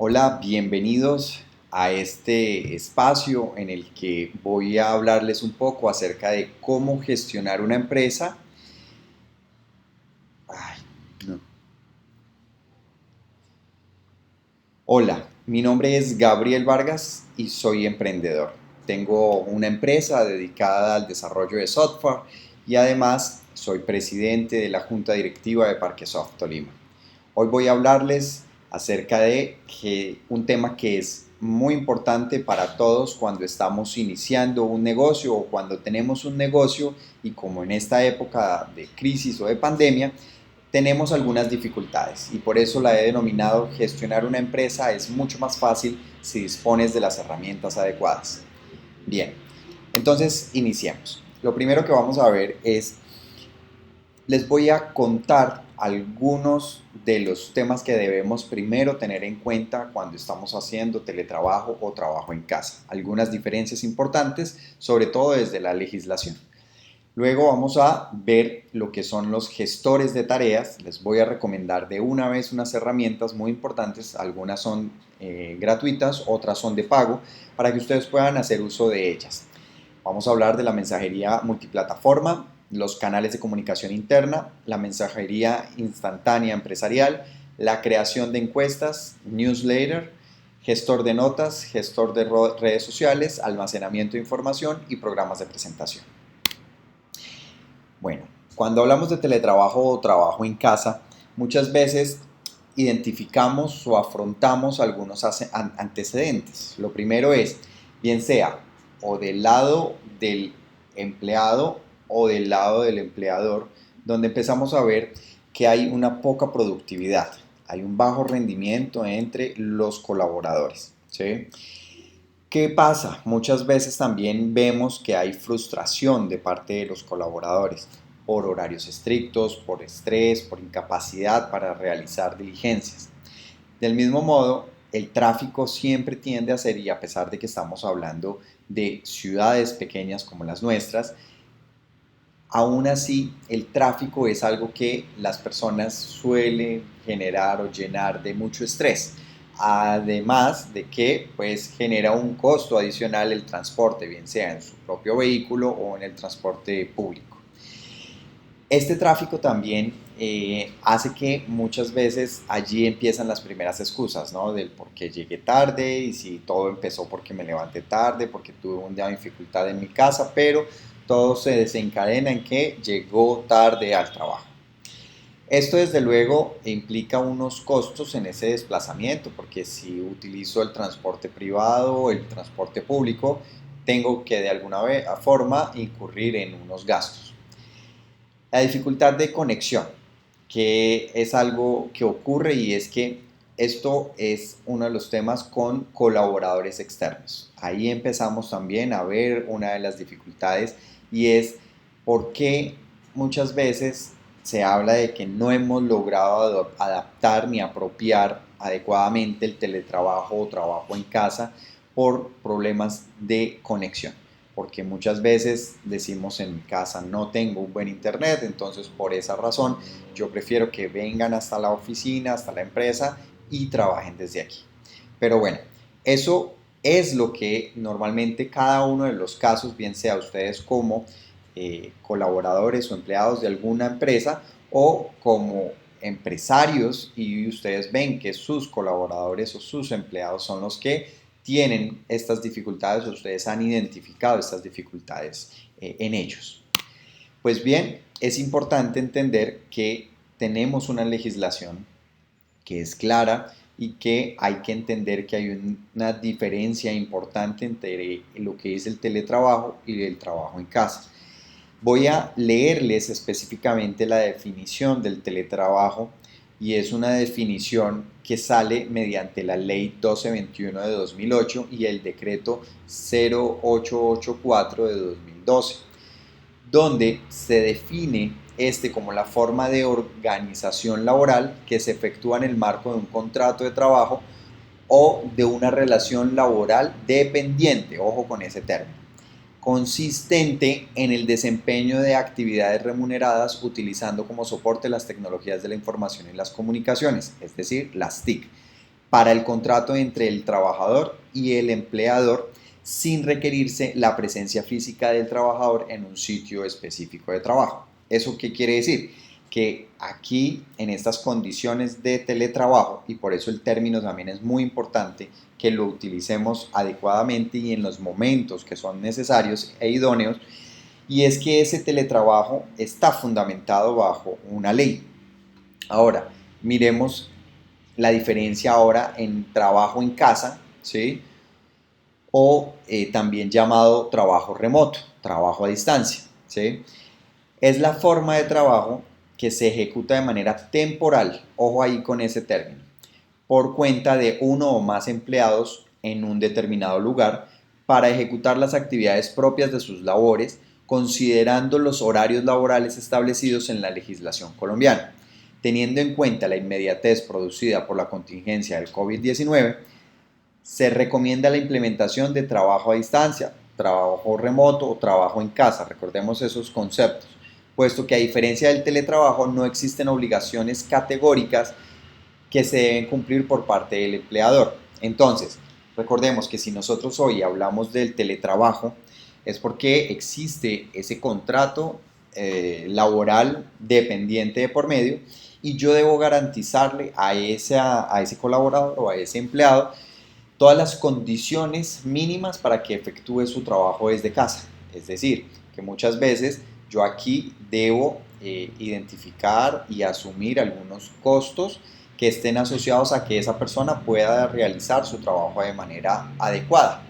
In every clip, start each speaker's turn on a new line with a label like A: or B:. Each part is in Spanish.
A: Hola, bienvenidos a este espacio en el que voy a hablarles un poco acerca de cómo gestionar una empresa. Ay, no. Hola, mi nombre es Gabriel Vargas y soy emprendedor. Tengo una empresa dedicada al desarrollo de software y además soy presidente de la junta directiva de Parquesoft Tolima. Hoy voy a hablarles acerca de un tema que es muy importante para todos cuando estamos iniciando un negocio o cuando tenemos un negocio y como en esta época de crisis o de pandemia, tenemos algunas dificultades y por eso la he denominado gestionar una empresa es mucho más fácil si dispones de las herramientas adecuadas. Bien, entonces iniciemos. Lo primero que vamos a ver es les voy a contar algunos de los temas que debemos primero tener en cuenta cuando estamos haciendo teletrabajo o trabajo en casa. Algunas diferencias importantes, sobre todo desde la legislación. Luego vamos a ver lo que son los gestores de tareas. Les voy a recomendar de una vez unas herramientas muy importantes. Algunas son gratuitas, otras son de pago, para que ustedes puedan hacer uso de ellas. Vamos a hablar de la mensajería multiplataforma, los canales de comunicación interna, la mensajería instantánea empresarial, la creación de encuestas, newsletter, gestor de notas, gestor de redes sociales, almacenamiento de información y programas de presentación. Bueno, cuando hablamos de teletrabajo o trabajo en casa, muchas veces identificamos o afrontamos algunos antecedentes. Lo primero es, bien sea o del lado del empleado o del lado del empleador, donde empezamos a ver que hay una poca productividad, hay un bajo rendimiento entre los colaboradores, ¿sí? ¿Qué pasa? Muchas veces también vemos que hay frustración de parte de los colaboradores por horarios estrictos, por estrés, por incapacidad para realizar diligencias. Del mismo modo, el tráfico siempre tiende a ser, y a pesar de que estamos hablando de ciudades pequeñas como las nuestras, aún así el tráfico es algo que las personas suelen generar o llenar de mucho estrés. Además de que pues genera un costo adicional el transporte, bien sea en su propio vehículo o en el transporte público. Este tráfico también hace que muchas veces allí empiezan las primeras excusas, ¿no? Del por qué llegué tarde y si todo empezó porque me levanté tarde, porque tuve una dificultad en mi casa, pero todo se desencadena en que llegó tarde al trabajo. Esto desde luego implica unos costos en ese desplazamiento, porque si utilizo el transporte privado o el transporte público, tengo que de alguna forma incurrir en unos gastos. La dificultad de conexión, que es algo que ocurre y es que esto es uno de los temas con colaboradores externos. Ahí empezamos también a ver una de las dificultades y es por qué muchas veces se habla de que no hemos logrado adaptar ni apropiar adecuadamente el teletrabajo o trabajo en casa por problemas de conexión, porque muchas veces decimos en mi casa no tengo un buen internet, entonces por esa razón yo prefiero que vengan hasta la oficina, hasta la empresa y trabajen desde aquí. Pero bueno, eso es lo que normalmente cada uno de los casos, bien sea ustedes como colaboradores o empleados de alguna empresa o como empresarios y ustedes ven que sus colaboradores o sus empleados son los que tienen estas dificultades o ustedes han identificado estas dificultades en ellos. Pues bien, es importante entender que tenemos una legislación que es clara y que hay que entender que hay una diferencia importante entre lo que es el teletrabajo y el trabajo en casa. Voy a leerles específicamente la definición del teletrabajo y es una definición que sale mediante la ley 1221 de 2008 y el decreto 0884 de 2012, donde se define como la forma de organización laboral que se efectúa en el marco de un contrato de trabajo o de una relación laboral dependiente, ojo con ese término, consistente en el desempeño de actividades remuneradas utilizando como soporte las tecnologías de la información y las comunicaciones, es decir, las TIC, para el contrato entre el trabajador y el empleador sin requerirse la presencia física del trabajador en un sitio específico de trabajo. ¿Eso qué quiere decir? Que aquí en estas condiciones de teletrabajo, y por eso el término también es muy importante que lo utilicemos adecuadamente y en los momentos que son necesarios e idóneos, y es que ese teletrabajo está fundamentado bajo una ley. Ahora, miremos la diferencia ahora en trabajo en casa, ¿sí? O también llamado trabajo remoto, trabajo a distancia, ¿sí? Es la forma de trabajo que se ejecuta de manera temporal, ojo ahí con ese término, por cuenta de uno o más empleados en un determinado lugar para ejecutar las actividades propias de sus labores, considerando los horarios laborales establecidos en la legislación colombiana. Teniendo en cuenta la inmediatez producida por la contingencia del COVID-19, se recomienda la implementación de trabajo a distancia, trabajo remoto o trabajo en casa. Recordemos esos conceptos, puesto que a diferencia del teletrabajo no existen obligaciones categóricas que se deben cumplir por parte del empleador. Entonces, recordemos que si nosotros hoy hablamos del teletrabajo, es porque existe ese contrato laboral dependiente de por medio y yo debo garantizarle a ese colaborador o a ese empleado todas las condiciones mínimas para que efectúe su trabajo desde casa. Es decir, que muchas veces yo aquí debo identificar y asumir algunos costos que estén asociados a que esa persona pueda realizar su trabajo de manera adecuada.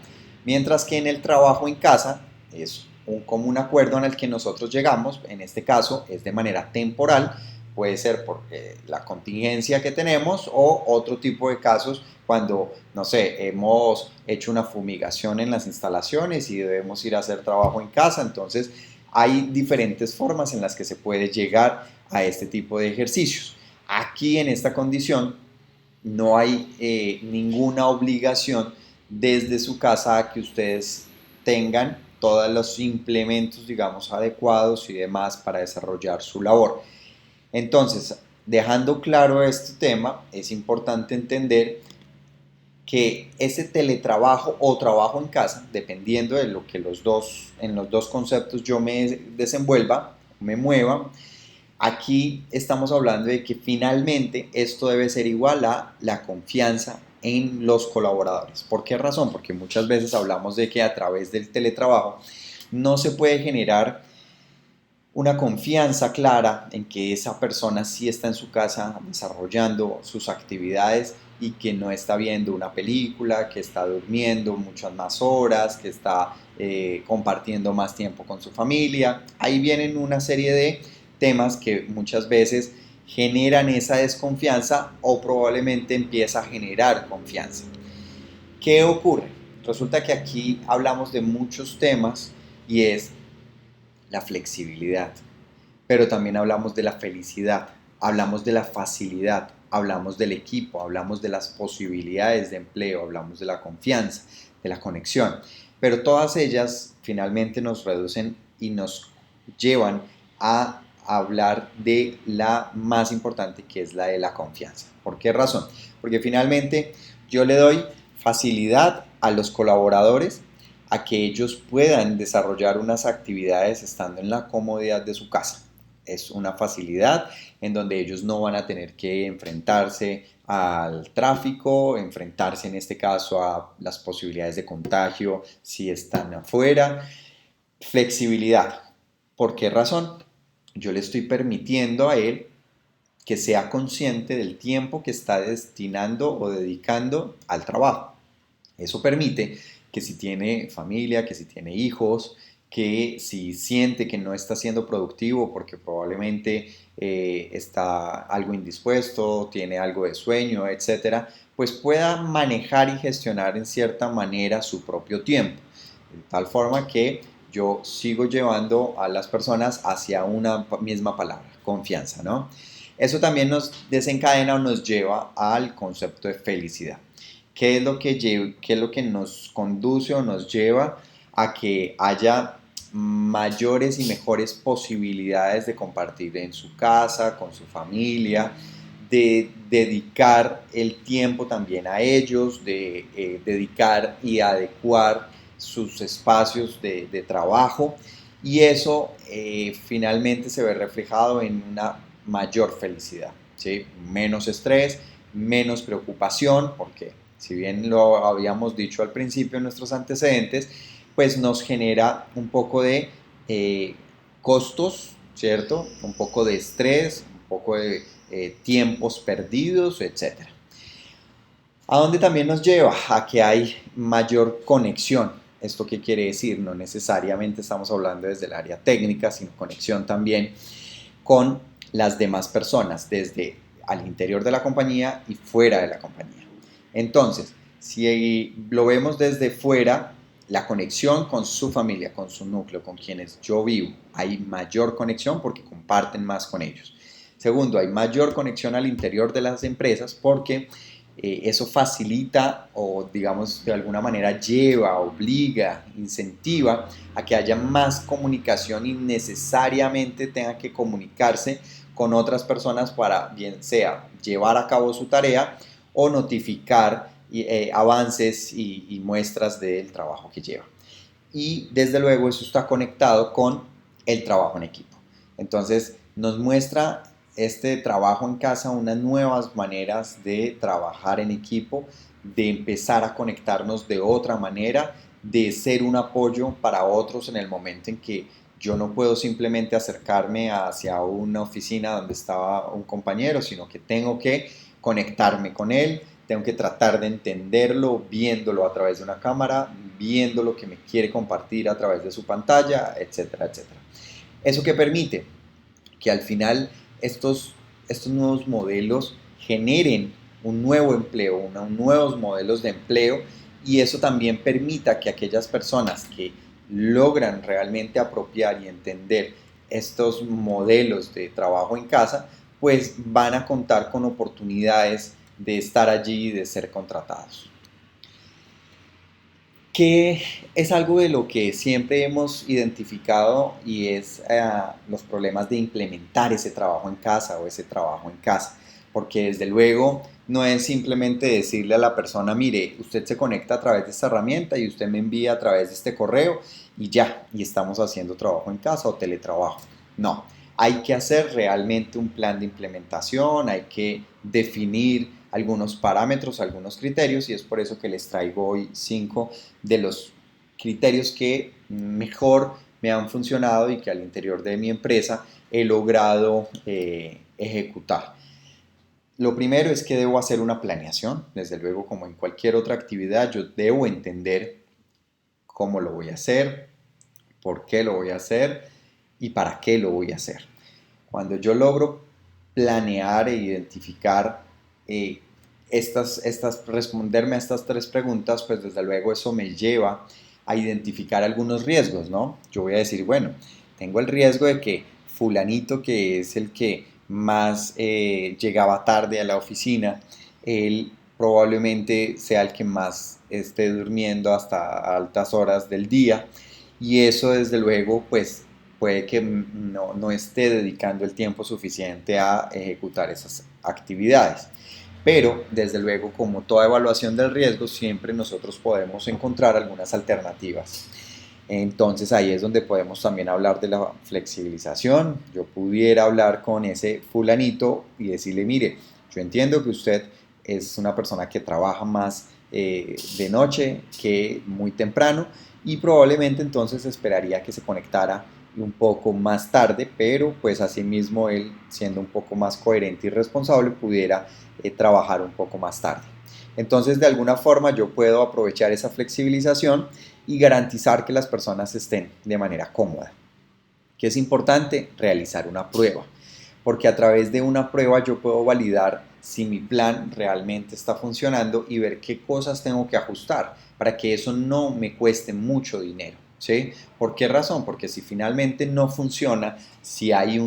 A: Mientras que en el trabajo en casa es un común acuerdo en el que nosotros llegamos, en este caso es de manera temporal, puede ser por la contingencia que tenemos o otro tipo de casos cuando, no sé, hemos hecho una fumigación en las instalaciones y debemos ir a hacer trabajo en casa. Entonces, hay diferentes formas en las que se puede llegar a este tipo de ejercicios. Aquí en esta condición no hay ninguna obligación desde su casa a que ustedes tengan todos los implementos, digamos, adecuados y demás para desarrollar su labor. Entonces, dejando claro este tema, es importante entender que ese teletrabajo o trabajo en casa, dependiendo de lo que en los dos conceptos yo me desenvuelva, me mueva, aquí estamos hablando de que finalmente esto debe ser igual a la confianza en los colaboradores. ¿Por qué razón? Porque muchas veces hablamos de que a través del teletrabajo no se puede generar una confianza clara en que esa persona sí está en su casa desarrollando sus actividades y que no está viendo una película, que está durmiendo muchas más horas, que está compartiendo más tiempo con su familia. Ahí vienen una serie de temas que muchas veces generan esa desconfianza o probablemente empieza a generar confianza. ¿Qué ocurre? Resulta que aquí hablamos de muchos temas y es la flexibilidad, pero también hablamos de la felicidad, hablamos de la facilidad, hablamos del equipo, hablamos de las posibilidades de empleo, hablamos de la confianza, de la conexión, pero todas ellas finalmente nos reducen y nos llevan a hablar de la más importante, que es la de la confianza. ¿Por qué razón? Porque finalmente yo le doy facilidad a los colaboradores a que ellos puedan desarrollar unas actividades estando en la comodidad de su casa. Es una facilidad en donde ellos no van a tener que enfrentarse al tráfico, enfrentarse en este caso a las posibilidades de contagio si están afuera. Flexibilidad. ¿Por qué razón? Yo le estoy permitiendo a él que sea consciente del tiempo que está destinando o dedicando al trabajo. Eso permite que si tiene familia, que si tiene hijos, que si siente que no está siendo productivo porque probablemente está algo indispuesto, tiene algo de sueño, etcétera, pues pueda manejar y gestionar en cierta manera su propio tiempo. De tal forma que yo sigo llevando a las personas hacia una misma palabra, confianza, ¿no? Eso también nos desencadena o nos lleva al concepto de felicidad. ¿Qué es lo que nos conduce o nos lleva a que haya mayores y mejores posibilidades de compartir en su casa, con su familia, de dedicar el tiempo también a ellos, de dedicar y adecuar sus espacios de trabajo, y eso finalmente se ve reflejado en una mayor felicidad, ¿sí? Menos estrés, menos preocupación, porque si bien lo habíamos dicho al principio en nuestros antecedentes, pues nos genera un poco de costos, ¿cierto? Un poco de estrés, un poco de tiempos perdidos, etcétera. ¿A dónde también nos lleva? A que hay mayor conexión. ¿Esto qué quiere decir? No necesariamente estamos hablando desde el área técnica, sino conexión también con las demás personas, desde al interior de la compañía y fuera de la compañía. Entonces, si lo vemos desde fuera, la conexión con su familia, con su núcleo, con quienes yo vivo, hay mayor conexión porque comparten más con ellos. Segundo, hay mayor conexión al interior de las empresas porque eso facilita o digamos de alguna manera lleva, obliga, incentiva a que haya más comunicación y necesariamente tenga que comunicarse con otras personas para bien sea llevar a cabo su tarea o notificar avances y muestras del trabajo que lleva. Y desde luego eso está conectado con el trabajo en equipo. Entonces nos muestra este trabajo en casa unas nuevas maneras de trabajar en equipo, de empezar a conectarnos de otra manera, de ser un apoyo para otros en el momento en que yo no puedo simplemente acercarme hacia una oficina donde estaba un compañero, sino que tengo que conectarme con él, tengo que tratar de entenderlo viéndolo a través de una cámara, viendo lo que me quiere compartir a través de su pantalla, etcétera, etcétera. ¿Eso qué permite? Que al final estos nuevos modelos generen un nuevo empleo, nuevos modelos de empleo, y eso también permita que aquellas personas que logran realmente apropiar y entender estos modelos de trabajo en casa, pues van a contar con oportunidades de estar allí y de ser contratados. Que es algo de lo que siempre hemos identificado y es los problemas de implementar ese trabajo en casa o ese trabajo en casa. Porque desde luego no es simplemente decirle a la persona, mire, usted se conecta a través de esta herramienta y usted me envía a través de este correo y ya, y estamos haciendo trabajo en casa o teletrabajo. No, hay que hacer realmente un plan de implementación, hay que definir algunos parámetros, algunos criterios, y es por eso que les traigo hoy 5 de los criterios que mejor me han funcionado y que al interior de mi empresa he logrado ejecutar. Lo primero es que debo hacer una planeación, desde luego como en cualquier otra actividad, yo debo entender cómo lo voy a hacer, por qué lo voy a hacer y para qué lo voy a hacer. Cuando yo logro planear e identificar responderme a estas tres preguntas, pues desde luego eso me lleva a identificar algunos riesgos, ¿no? Yo voy a decir, bueno, tengo el riesgo de que fulanito, que es el que más llegaba tarde a la oficina, él probablemente sea el que más esté durmiendo hasta altas horas del día, y eso desde luego pues puede que no esté dedicando el tiempo suficiente a ejecutar esas actividades. Pero, desde luego, como toda evaluación del riesgo, siempre nosotros podemos encontrar algunas alternativas. Entonces ahí es donde podemos también hablar de la flexibilización. Yo pudiera hablar con ese fulanito y decirle, mire, yo entiendo que usted es una persona que trabaja más de noche que muy temprano y probablemente entonces esperaría que se conectara un poco más tarde, pero pues asimismo él, siendo un poco más coherente y responsable, pudiera trabajar un poco más tarde. Entonces, de alguna forma yo puedo aprovechar esa flexibilización y garantizar que las personas estén de manera cómoda. ¿Qué es importante? Realizar una prueba, porque a través de una prueba yo puedo validar si mi plan realmente está funcionando y ver qué cosas tengo que ajustar para que eso no me cueste mucho dinero. ¿Sí? ¿Por qué razón? Porque si finalmente no funciona, si hay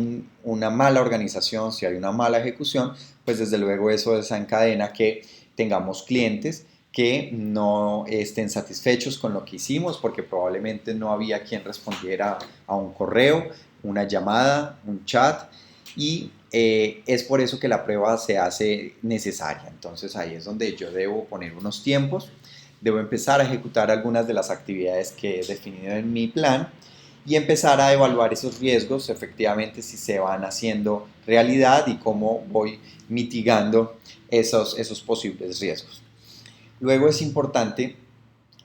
A: una mala organización, si hay una mala ejecución, pues desde luego eso desencadena que tengamos clientes que no estén satisfechos con lo que hicimos porque probablemente no había quien respondiera a un correo, una llamada, un chat, y es por eso que la prueba se hace necesaria. Entonces ahí es donde yo debo poner unos tiempos, debo empezar a ejecutar algunas de las actividades que he definido en mi plan y empezar a evaluar esos riesgos, efectivamente, si se van haciendo realidad y cómo voy mitigando esos posibles riesgos. Luego es importante,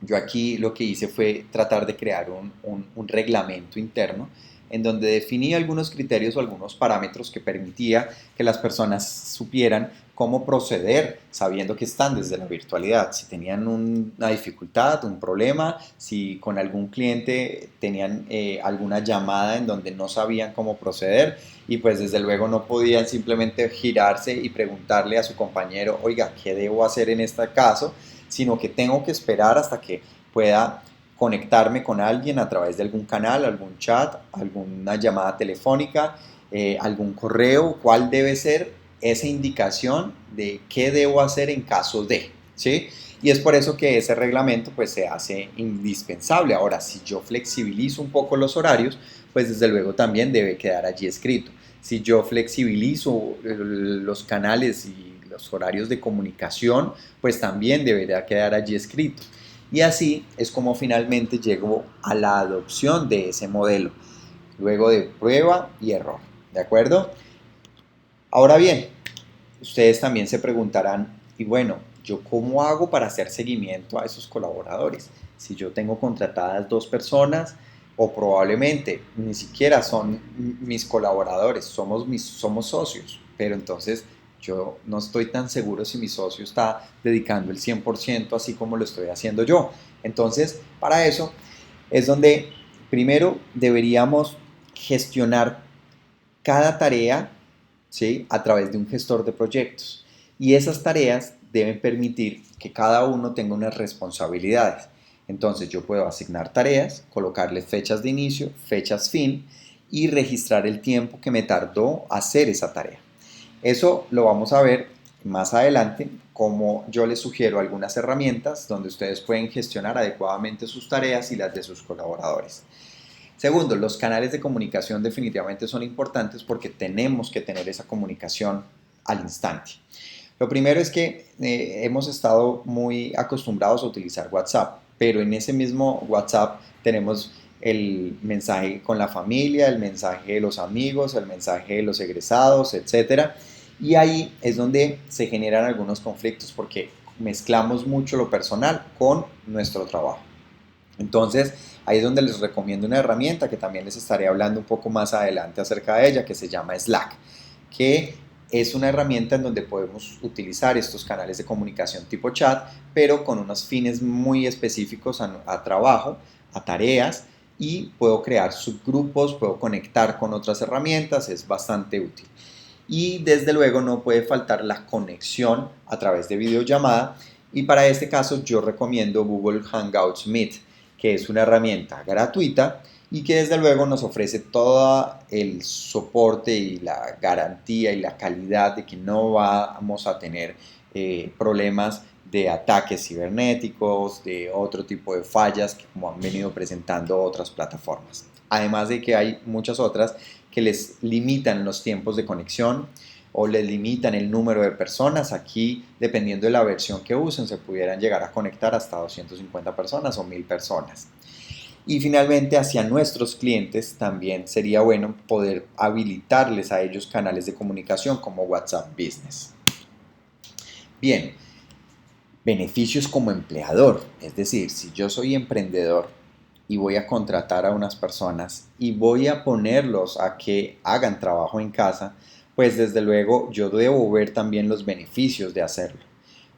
A: yo aquí lo que hice fue tratar de crear un reglamento interno en donde definí algunos criterios o algunos parámetros que permitía que las personas supieran cómo proceder sabiendo que están desde la virtualidad, si tenían una dificultad, un problema, si con algún cliente tenían alguna llamada en donde no sabían cómo proceder y pues desde luego no podían simplemente girarse y preguntarle a su compañero, oiga, ¿qué debo hacer en este caso? Sino que tengo que esperar hasta que pueda conectarme con alguien a través de algún canal, algún chat, alguna llamada telefónica, algún correo, cuál debe ser esa indicación de qué debo hacer en caso de, ¿sí? Y es por eso que ese reglamento pues se hace indispensable. Ahora, si yo flexibilizo un poco los horarios, pues desde luego también debe quedar allí escrito. Si yo flexibilizo los canales y los horarios de comunicación, pues también debería quedar allí escrito. Y así es como finalmente llego a la adopción de ese modelo, luego de prueba y error, ¿de acuerdo? Ahora bien, ustedes también se preguntarán, y bueno, ¿yo cómo hago para hacer seguimiento a esos colaboradores? Si yo tengo contratadas 2 personas o probablemente ni siquiera son mis colaboradores, somos socios, pero entonces yo no estoy tan seguro si mi socio está dedicando el 100% así como lo estoy haciendo yo. Entonces, para eso es donde primero deberíamos gestionar cada tarea, ¿sí?, a través de un gestor de proyectos. Y esas tareas deben permitir que cada uno tenga unas responsabilidades. Entonces yo puedo asignar tareas, colocarle fechas de inicio, fechas fin y registrar el tiempo que me tardó hacer esa tarea. Eso lo vamos a ver más adelante, como yo les sugiero algunas herramientas donde ustedes pueden gestionar adecuadamente sus tareas y las de sus colaboradores. Segundo, los canales de comunicación definitivamente son importantes porque tenemos que tener esa comunicación al instante. Lo primero es que hemos estado muy acostumbrados a utilizar WhatsApp, pero en ese mismo WhatsApp tenemos el mensaje con la familia, el mensaje de los amigos, el mensaje de los egresados, etcétera. Y ahí es donde se generan algunos conflictos porque mezclamos mucho lo personal con nuestro trabajo. Entonces, ahí es donde les recomiendo una herramienta que también les estaré hablando un poco más adelante acerca de ella, que se llama Slack, que es una herramienta en donde podemos utilizar estos canales de comunicación tipo chat, pero con unos fines muy específicos a trabajo, a tareas, y puedo crear subgrupos, puedo conectar con otras herramientas, es bastante útil. Y desde luego no puede faltar la conexión a través de videollamada, y para este caso yo recomiendo Google Hangouts Meet, que es una herramienta gratuita y que desde luego nos ofrece todo el soporte y la garantía y la calidad de que no vamos a tener problemas de ataques cibernéticos, de otro tipo de fallas que como han venido presentando otras plataformas. Además de que hay muchas otras que les limitan los tiempos de conexión o les limitan el número de personas. Aquí, dependiendo de la versión que usen, se pudieran llegar a conectar hasta 250 personas o 1000 personas. Y finalmente, hacia nuestros clientes también sería bueno poder habilitarles a ellos canales de comunicación como WhatsApp Business. Bien, beneficios como empleador, es decir, si yo soy emprendedor y voy a contratar a unas personas y voy a ponerlos a que hagan trabajo en casa, pues desde luego yo debo ver también los beneficios de hacerlo.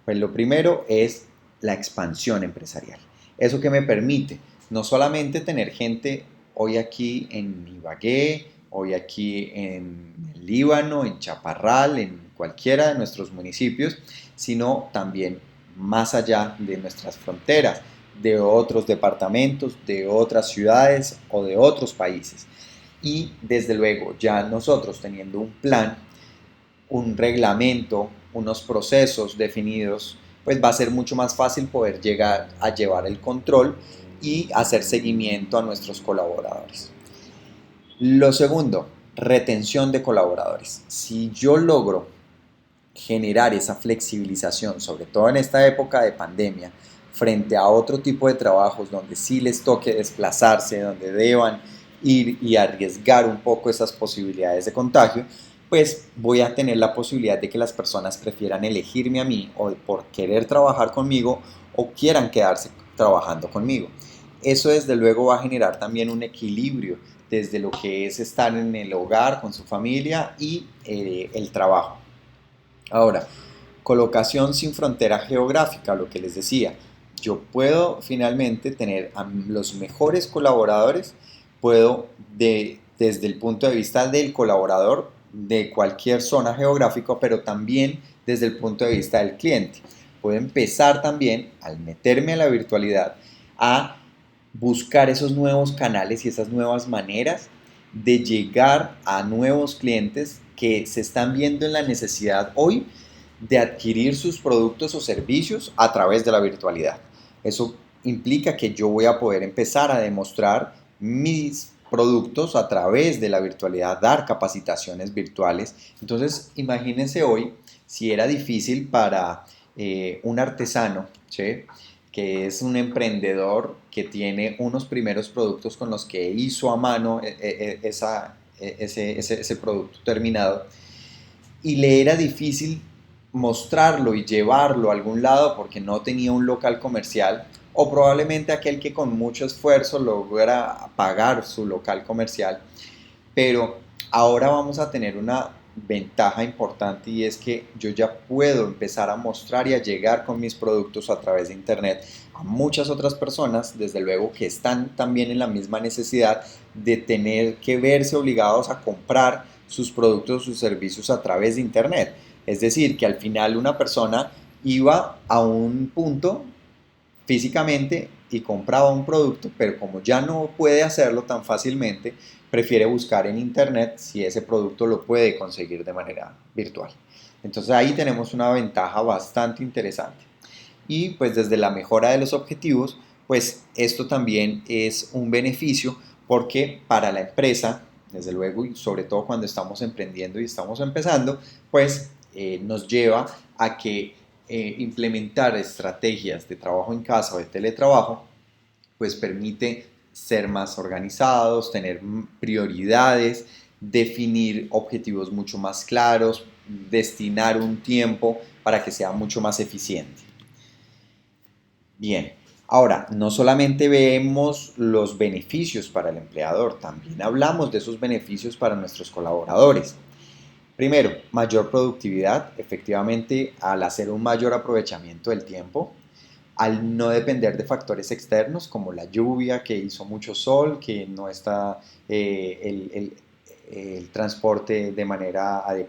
A: Pues lo primero es la expansión empresarial. Eso que me permite no solamente tener gente hoy aquí en Ibagué, hoy aquí en el Líbano, en Chaparral, en cualquiera de nuestros municipios, sino también más allá de nuestras fronteras, de otros departamentos, de otras ciudades o de otros países. Y desde luego ya nosotros teniendo un plan, un reglamento, unos procesos definidos, pues va a ser mucho más fácil poder llegar a llevar el control y hacer seguimiento a nuestros colaboradores. Lo segundo, Retención de colaboradores. Si yo logro generar esa flexibilización, sobre todo en esta época de pandemia, frente a otro tipo de trabajos donde sí les toque desplazarse, donde deban ir y arriesgar un poco esas posibilidades de contagio, pues voy a tener la posibilidad de que las personas prefieran elegirme a mí o por querer trabajar conmigo o quieran quedarse trabajando conmigo. Eso desde luego va a generar también un equilibrio desde lo que es estar en el hogar con su familia y el trabajo. Ahora, colocación sin frontera geográfica, lo que les decía. Yo puedo finalmente tener a los mejores colaboradores, puedo desde el punto de vista del colaborador de cualquier zona geográfica, pero también desde el punto de vista del cliente. Puedo empezar también, al meterme a la virtualidad, a buscar esos nuevos canales y esas nuevas maneras de llegar a nuevos clientes que se están viendo en la necesidad hoy de adquirir sus productos o servicios a través de la virtualidad. Eso implica que yo voy a poder empezar a demostrar mis productos a través de la virtualidad, dar capacitaciones virtuales. Entonces, imagínense hoy si era difícil para un artesano, ¿sí?, que es un emprendedor que tiene unos primeros productos con los que hizo a mano ese producto terminado, y le era difícil mostrarlo y llevarlo a algún lado porque no tenía un local comercial, o probablemente aquel que con mucho esfuerzo logra pagar su local comercial. Pero ahora vamos a tener una ventaja importante, y es que yo ya puedo empezar a mostrar y a llegar con mis productos a través de internet a muchas otras personas, desde luego que están también en la misma necesidad de tener que verse obligados a comprar sus productos o sus servicios a través de internet. Es decir, que al final una persona iba a un punto físicamente y compraba un producto, pero como ya no puede hacerlo tan fácilmente, prefiere buscar en internet si ese producto lo puede conseguir de manera virtual. Entonces ahí tenemos una ventaja bastante interesante. Y pues desde la mejora de los objetivos, pues esto también es un beneficio, porque para la empresa, desde luego, y sobre todo cuando estamos emprendiendo y estamos empezando, pues nos lleva a que implementar estrategias de trabajo en casa o de teletrabajo, pues permite ser más organizados, tener prioridades, definir objetivos mucho más claros, destinar un tiempo para que sea mucho más eficiente. Bien, ahora, no solamente vemos los beneficios para el empleador, también hablamos de esos beneficios para nuestros colaboradores. Primero, mayor productividad, efectivamente, al hacer un mayor aprovechamiento del tiempo, al no depender de factores externos como la lluvia, que hizo mucho sol, que no está el transporte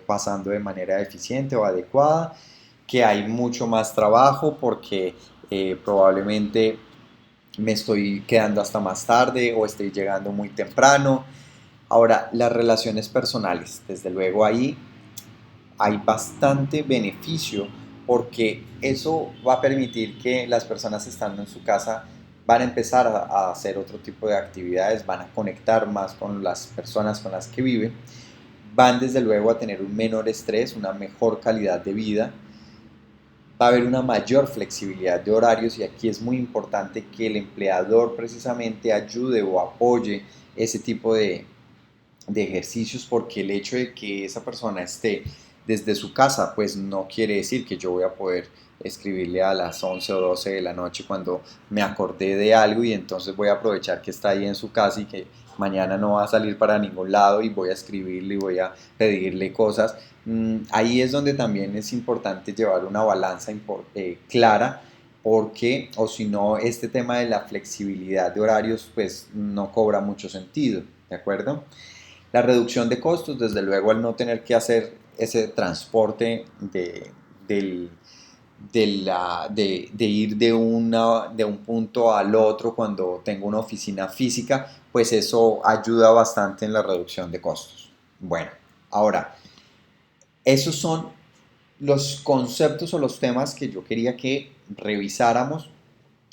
A: pasando de manera eficiente o adecuada, que hay mucho más trabajo porque probablemente me estoy quedando hasta más tarde o estoy llegando muy temprano. Ahora, las relaciones personales, desde luego ahí hay bastante beneficio, porque eso va a permitir que las personas estando en su casa van a empezar a hacer otro tipo de actividades, van a conectar más con las personas con las que viven, van desde luego a tener un menor estrés, una mejor calidad de vida, va a haber una mayor flexibilidad de horarios, y aquí es muy importante que el empleador precisamente ayude o apoye ese tipo de ejercicios, porque el hecho de que esa persona esté desde su casa, pues no quiere decir que yo voy a poder escribirle a las 11 o 12 de la noche cuando me acordé de algo, y entonces voy a aprovechar que está ahí en su casa y que mañana no va a salir para ningún lado y voy a escribirle y voy a pedirle cosas. Ahí es donde también es importante llevar una balanza clara, porque o si no, este tema de la flexibilidad de horarios pues no cobra mucho sentido, ¿de acuerdo? La reducción de costos, desde luego, al no tener que hacer ese transporte del, de ir de un punto al otro cuando tengo una oficina física, pues eso ayuda bastante en la reducción de costos. Bueno, ahora, esos son los conceptos o los temas que yo quería que revisáramos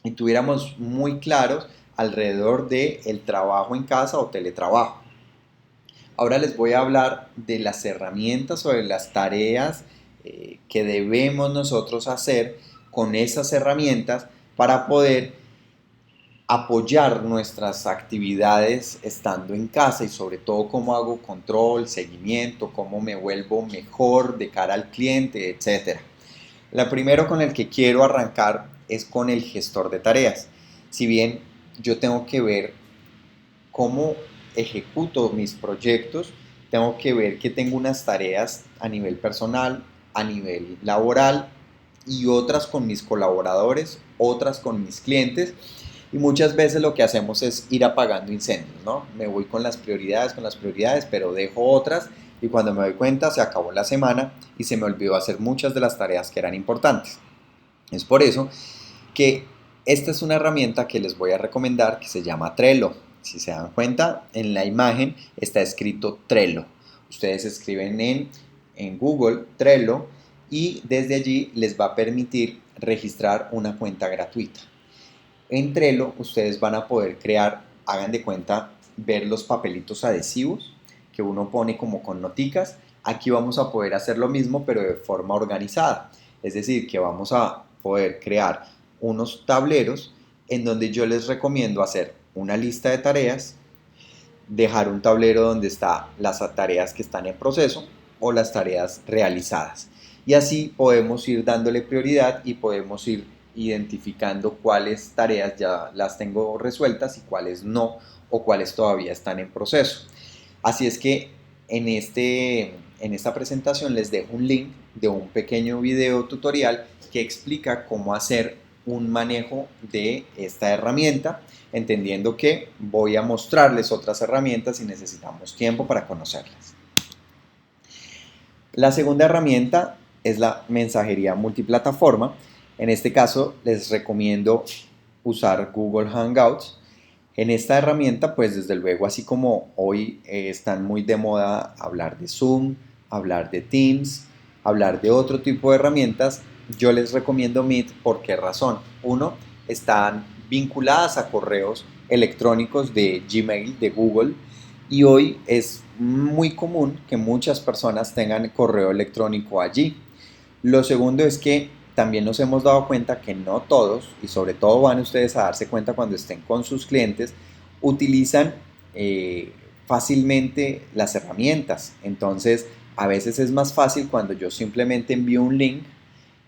A: y tuviéramos muy claros alrededor del trabajo en casa o teletrabajo. Ahora les voy a hablar de las herramientas o de las tareas que debemos nosotros hacer con esas herramientas para poder apoyar nuestras actividades estando en casa y sobre todo cómo hago control, seguimiento, cómo me vuelvo mejor de cara al cliente, etcétera. La primero con el que quiero arrancar es con el gestor de tareas. Si bien yo tengo que ver cómo ejecuto mis proyectos, tengo que ver que tengo unas tareas a nivel personal, a nivel laboral y otras con mis colaboradores, otras con mis clientes. Y muchas veces lo que hacemos es ir apagando incendios, ¿no? Me voy con las prioridades, pero dejo otras y cuando me doy cuenta se acabó la semana y se me olvidó hacer muchas de las tareas que eran importantes. Es por eso que esta es una herramienta que les voy a recomendar que se llama Trello. Si se dan cuenta, en la imagen está escrito Trello. Ustedes escriben en Google Trello y desde allí les va a permitir registrar una cuenta gratuita. En Trello ustedes van a poder crear, hagan de cuenta, ver los papelitos adhesivos que uno pone como con noticas. Aquí vamos a poder hacer lo mismo pero de forma organizada. Es decir, que vamos a poder crear unos tableros en donde yo les recomiendo hacer una lista de tareas, dejar un tablero donde están las tareas que están en proceso o las tareas realizadas. Y así podemos ir dándole prioridad y podemos ir identificando cuáles tareas ya las tengo resueltas y cuáles no, o cuáles todavía están en proceso. Así es que en esta presentación les dejo un link de un pequeño video tutorial que explica cómo hacer un manejo de esta herramienta, entendiendo que voy a mostrarles otras herramientas y necesitamos tiempo para conocerlas. La segunda herramienta es la mensajería multiplataforma. En este caso les recomiendo usar Google Hangouts. En esta herramienta, pues desde luego, así como hoy están muy de moda hablar de Zoom, hablar de Teams, hablar de otro tipo de herramientas, yo les recomiendo Meet. ¿Por qué razón? Uno, están vinculadas a correos electrónicos de Gmail, de Google, y hoy es muy común que muchas personas tengan correo electrónico allí. Lo segundo es que también nos hemos dado cuenta que no todos, y sobre todo van ustedes a darse cuenta cuando estén con sus clientes, utilizan fácilmente las herramientas. Entonces, a veces es más fácil cuando yo simplemente envío un link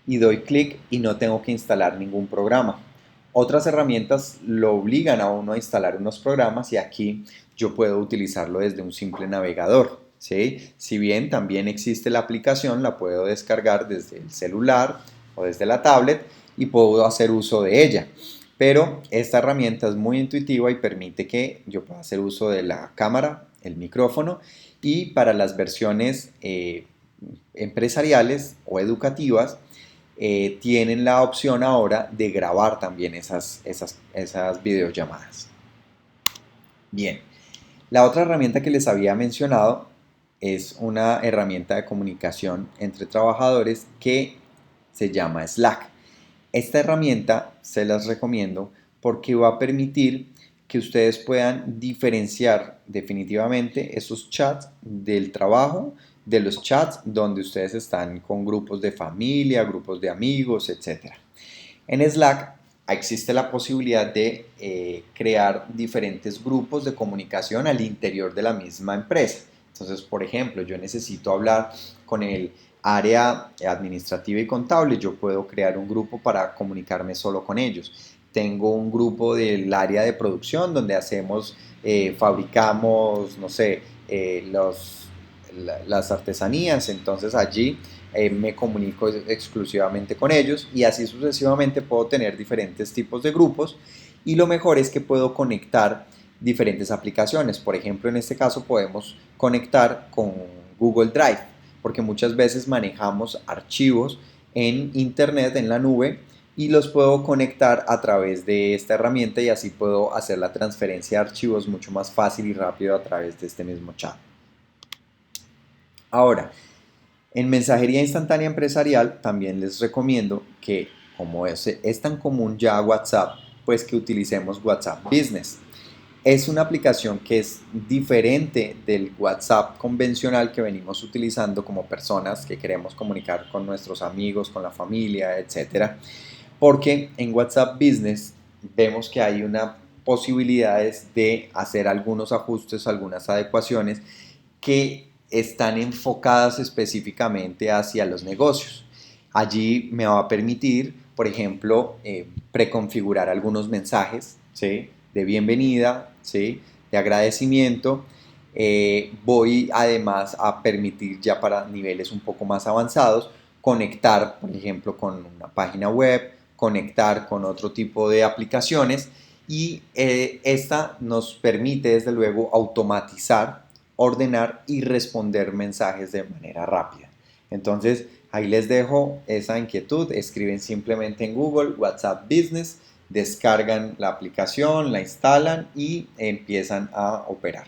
A: y doy clic y no tengo que instalar ningún programa. Otras herramientas lo obligan a uno a instalar unos programas y aquí yo puedo utilizarlo desde un simple navegador. ¿Sí? Si bien también existe la aplicación, la puedo descargar desde el celular o desde la tablet y puedo hacer uso de ella. Pero esta herramienta es muy intuitiva y permite que yo pueda hacer uso de la cámara, el micrófono, y para las versiones empresariales o educativas tienen la opción ahora de grabar también esas videollamadas. Bien, la otra herramienta que les había mencionado es una herramienta de comunicación entre trabajadores que se llama Slack. Esta herramienta se las recomiendo porque va a permitir que ustedes puedan diferenciar definitivamente esos chats del trabajo de los chats donde ustedes están con grupos de familia, grupos de amigos, etc. En Slack existe la posibilidad de crear diferentes grupos de comunicación al interior de la misma empresa. Entonces, por ejemplo, yo necesito hablar con el área administrativa y contable, yo puedo crear un grupo para comunicarme solo con ellos. Tengo un grupo del área de producción donde fabricamos, no sé, las artesanías, entonces allí me comunico exclusivamente con ellos y así sucesivamente puedo tener diferentes tipos de grupos y lo mejor es que puedo conectar diferentes aplicaciones. Por ejemplo, en este caso podemos conectar con Google Drive porque muchas veces manejamos archivos en internet, en la nube, y los puedo conectar a través de esta herramienta y así puedo hacer la transferencia de archivos mucho más fácil y rápido a través de este mismo chat. Ahora, en mensajería instantánea empresarial también les recomiendo que, como es tan común ya WhatsApp, pues que utilicemos WhatsApp Business. Es una aplicación que es diferente del WhatsApp convencional que venimos utilizando como personas que queremos comunicar con nuestros amigos, con la familia, etcétera, porque en WhatsApp Business vemos que hay una posibilidades de hacer algunos ajustes, algunas adecuaciones que están enfocadas específicamente hacia los negocios. Allí me va a permitir, por ejemplo, preconfigurar algunos mensajes, ¿sí?, de bienvenida, ¿sí?, de agradecimiento. Voy además a permitir ya para niveles un poco más avanzados conectar, por ejemplo, con una página web, conectar con otro tipo de aplicaciones y esta nos permite desde luego automatizar, ordenar y responder mensajes de manera rápida. Entonces ahí les dejo esa inquietud, escriben simplemente en Google WhatsApp Business, descargan la aplicación, la instalan y empiezan a operar.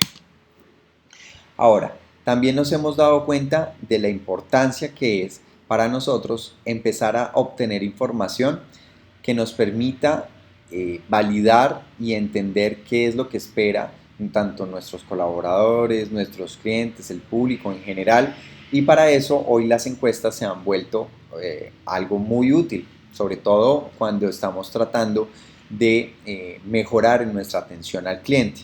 A: Ahora, también nos hemos dado cuenta de la importancia que es para nosotros empezar a obtener información que nos permita validar y entender qué es lo que espera tanto nuestros colaboradores, nuestros clientes, el público en general. Y para eso hoy las encuestas se han vuelto algo muy útil, sobre todo cuando estamos tratando de mejorar en nuestra atención al cliente.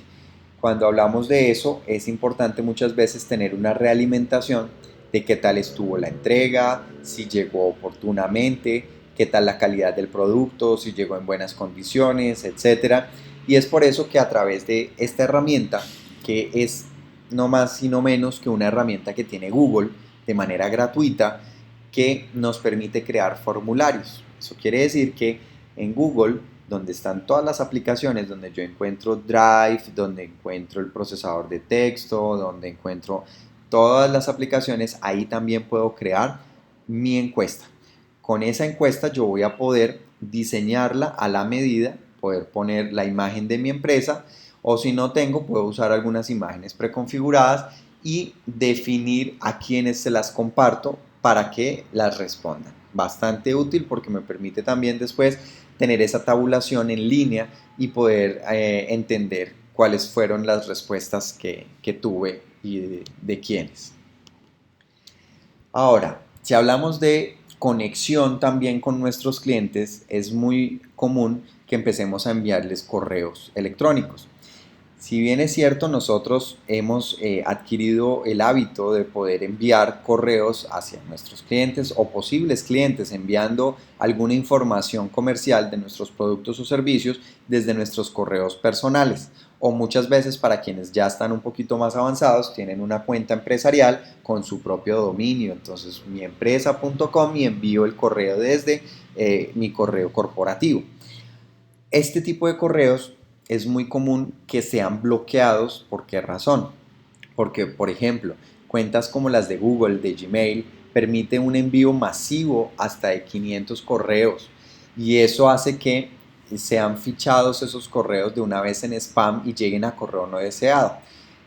A: Cuando hablamos de eso, es importante muchas veces tener una realimentación de qué tal estuvo la entrega, si llegó oportunamente, qué tal la calidad del producto, si llegó en buenas condiciones, etcétera. Y es por eso que a través de esta herramienta, que es no más y no menos que una herramienta que tiene Google de manera gratuita, que nos permite crear formularios. Eso quiere decir que en Google, donde están todas las aplicaciones, donde yo encuentro Drive, donde encuentro el procesador de texto, donde encuentro todas las aplicaciones, ahí también puedo crear mi encuesta. Con esa encuesta yo voy a poder diseñarla a la medida, poder poner la imagen de mi empresa, o si no tengo, puedo usar algunas imágenes preconfiguradas y definir a quienes se las comparto para que las respondan. Bastante útil porque me permite también después tener esa tabulación en línea y poder entender cuáles fueron las respuestas que tuve y de quiénes. Ahora, si hablamos de conexión también con nuestros clientes, es muy común que empecemos a enviarles correos electrónicos. Si bien es cierto, nosotros hemos adquirido el hábito de poder enviar correos hacia nuestros clientes o posibles clientes, enviando alguna información comercial de nuestros productos o servicios desde nuestros correos personales. O muchas veces para quienes ya están un poquito más avanzados, tienen una cuenta empresarial con su propio dominio. Entonces, miempresa.com y envío el correo desde mi correo corporativo. Este tipo de correos es muy común que sean bloqueados. ¿Por qué razón? Porque, por ejemplo, cuentas como las de Google, de Gmail, permite un envío masivo hasta de 500 correos y eso hace que sean fichados esos correos de una vez en spam y lleguen a correo no deseado.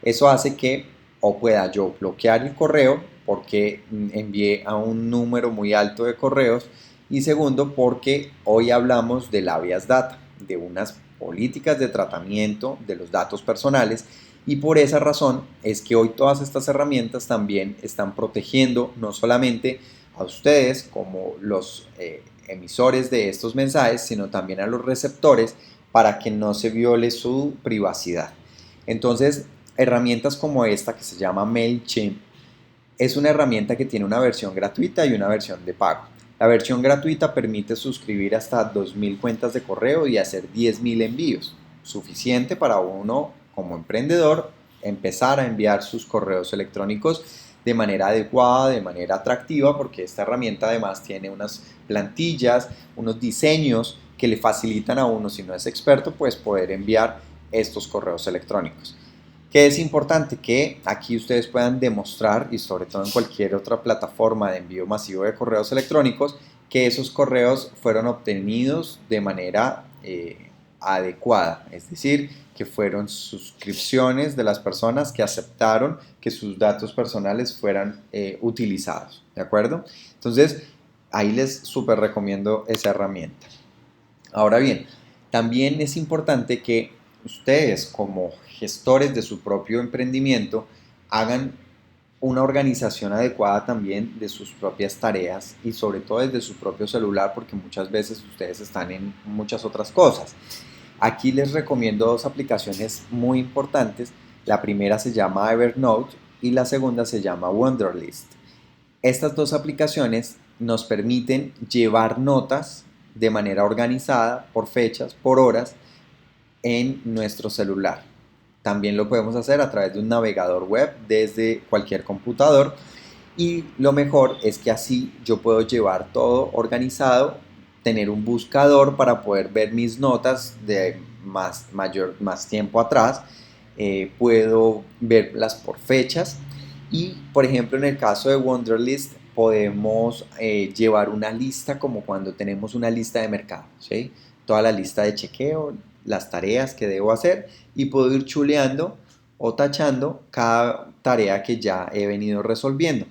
A: Eso hace que o pueda yo bloquear el correo porque envié a un número muy alto de correos y segundo porque hoy hablamos del habeas data, de unas políticas de tratamiento de los datos personales y por esa razón es que hoy todas estas herramientas también están protegiendo no solamente a ustedes como los emisores de estos mensajes, sino también a los receptores para que no se viole su privacidad. Entonces, herramientas como esta que se llama MailChimp es una herramienta que tiene una versión gratuita y una versión de pago. La versión gratuita permite suscribir hasta 2.000 cuentas de correo y hacer 10.000 envíos, suficiente para uno como emprendedor empezar a enviar sus correos electrónicos de manera adecuada, de manera atractiva, porque esta herramienta además tiene unas plantillas, unos diseños que le facilitan a uno, si no es experto, pues poder enviar estos correos electrónicos. ¿Qué es importante? Que aquí ustedes puedan demostrar, y sobre todo en cualquier otra plataforma de envío masivo de correos electrónicos, que esos correos fueron obtenidos de manera adecuada, es decir, que fueron suscripciones de las personas que aceptaron que sus datos personales fueran utilizados, ¿de acuerdo? Entonces, ahí les súper recomiendo esa herramienta. Ahora bien, también es importante que ustedes como gestores de su propio emprendimiento hagan una organización adecuada también de sus propias tareas y sobre todo desde su propio celular, porque muchas veces ustedes están en muchas otras cosas. Aquí les recomiendo dos aplicaciones muy importantes. La primera se llama Evernote y la segunda se llama Wunderlist. Estas dos aplicaciones nos permiten llevar notas de manera organizada por fechas, por horas, en nuestro celular. También lo podemos hacer a través de un navegador web desde cualquier computador y lo mejor es que así yo puedo llevar todo organizado, tener un buscador para poder ver mis notas de más tiempo atrás, puedo verlas por fechas y por ejemplo en el caso de Wunderlist podemos llevar una lista como cuando tenemos una lista de mercado, ¿sí? Toda la lista de chequeo, las tareas que debo hacer y puedo ir chuleando o tachando cada tarea que ya he venido resolviendo.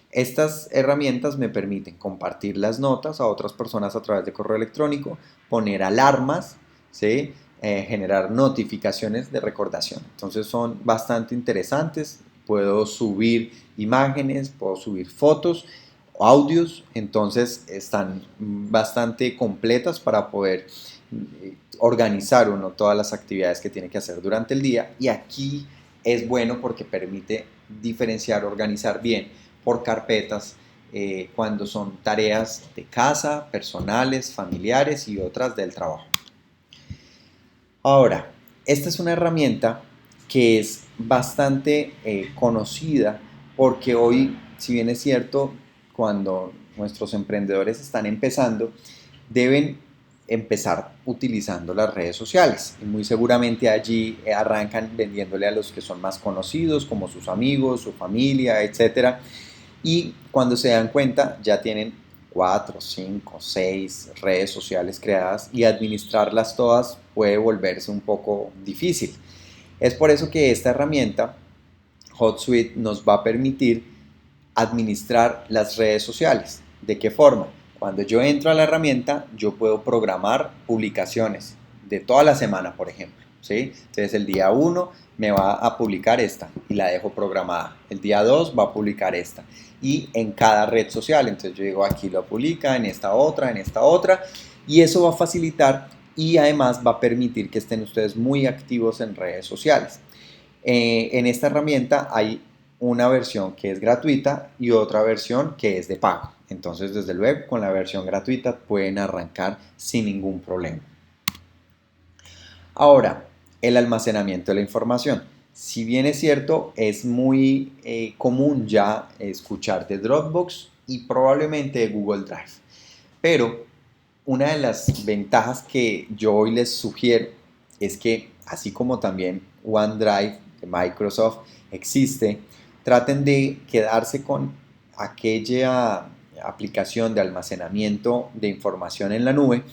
A: Estas herramientas me permiten compartir las notas a otras personas a través de correo electrónico, poner alarmas, ¿sí? Generar notificaciones de recordación. Entonces son bastante interesantes. Puedo subir imágenes, puedo subir fotos, audios, entonces están bastante completas para poder organizar uno todas las actividades que tiene que hacer durante el día y aquí es bueno porque permite diferenciar, organizar bien por carpetas cuando son tareas de casa, personales, familiares y otras del trabajo. Ahora, esta es una herramienta que es bastante conocida porque hoy, si bien es cierto, cuando nuestros emprendedores están empezando, deben empezar utilizando las redes sociales y muy seguramente allí arrancan vendiéndole a los que son más conocidos como sus amigos, su familia, etcétera, y cuando se dan cuenta ya tienen 4, 5, 6 redes sociales creadas y administrarlas todas puede volverse un poco difícil. Es por eso que esta herramienta HotSuite nos va a permitir administrar las redes sociales. ¿De qué forma? Cuando yo entro a la herramienta, yo puedo programar publicaciones de toda la semana, por ejemplo, ¿sí? Entonces el día 1 me va a publicar esta y la dejo programada. El día 2 va a publicar esta. Y en cada red social, entonces yo digo aquí lo publica, en esta otra, y eso va a facilitar y además va a permitir que estén ustedes muy activos en redes sociales. En esta herramienta hay una versión que es gratuita y otra versión que es de pago. Entonces, desde luego, con la versión gratuita pueden arrancar sin ningún problema. Ahora, el almacenamiento de la información. Si bien es cierto, es muy común ya escuchar de Dropbox y probablemente de Google Drive. Pero una de las ventajas que yo hoy les sugiero es que, así como también OneDrive de Microsoft existe, traten de quedarse con aquella aplicación de almacenamiento de información en la nube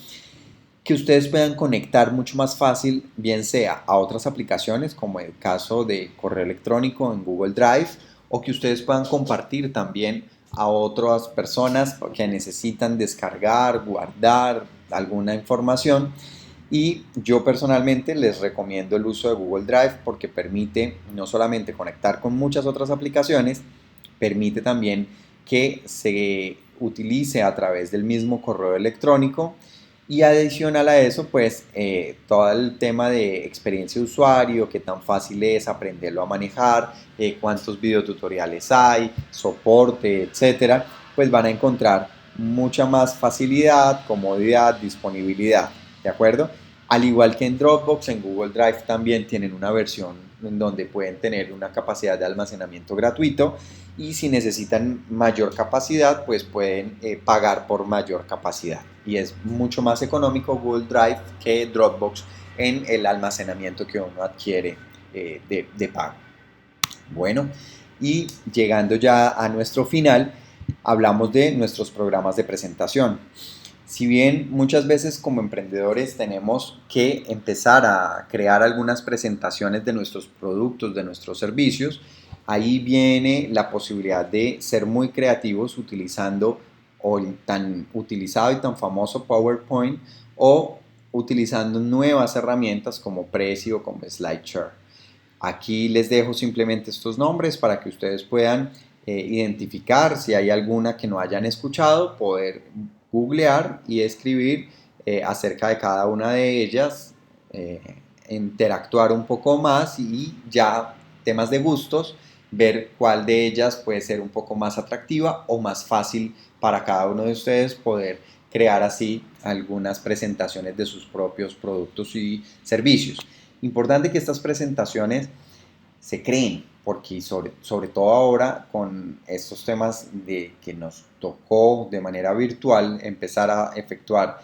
A: que ustedes puedan conectar mucho más fácil, bien sea a otras aplicaciones, como el caso de correo electrónico en Google Drive, o que ustedes puedan compartir también a otras personas que necesitan descargar, guardar alguna información. Y yo personalmente les recomiendo el uso de Google Drive porque permite no solamente conectar con muchas otras aplicaciones, permite también que se utilice a través del mismo correo electrónico y adicional a eso, pues todo el tema de experiencia de usuario, qué tan fácil es aprenderlo a manejar, cuántos videotutoriales hay, soporte, etcétera, pues van a encontrar mucha más facilidad, comodidad, disponibilidad, ¿de acuerdo? Al igual que en Dropbox, en Google Drive también tienen una versión en donde pueden tener una capacidad de almacenamiento gratuito y si necesitan mayor capacidad, pues pueden pagar por mayor capacidad. Y es mucho más económico Google Drive que Dropbox en el almacenamiento que uno adquiere de pago. Bueno, y llegando ya a nuestro final, hablamos de nuestros programas de presentación. Si bien muchas veces como emprendedores tenemos que empezar a crear algunas presentaciones de nuestros productos, de nuestros servicios, ahí viene la posibilidad de ser muy creativos utilizando o el tan utilizado y tan famoso PowerPoint o utilizando nuevas herramientas como Prezi o como SlideShare. Aquí les dejo simplemente estos nombres para que ustedes puedan identificar si hay alguna que no hayan escuchado, poder googlear y escribir acerca de cada una de ellas, interactuar un poco más y ya temas de gustos, ver cuál de ellas puede ser un poco más atractiva o más fácil para cada uno de ustedes poder crear así algunas presentaciones de sus propios productos y servicios. Importante que estas presentaciones se creen, porque sobre todo ahora con estos temas de que nos tocó de manera virtual empezar a efectuar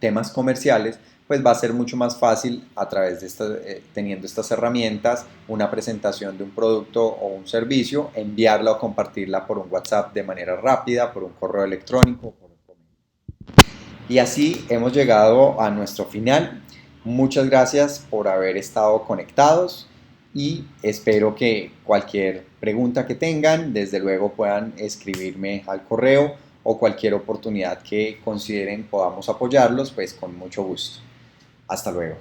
A: temas comerciales, pues va a ser mucho más fácil a través de teniendo estas herramientas, una presentación de un producto o un servicio, enviarla o compartirla por un WhatsApp de manera rápida, por un correo electrónico, por un correo. Y así hemos llegado a nuestro final. Muchas gracias por haber estado conectados y espero que cualquier pregunta que tengan, desde luego puedan escribirme al correo o cualquier oportunidad que consideren podamos apoyarlos, pues con mucho gusto. Hasta luego.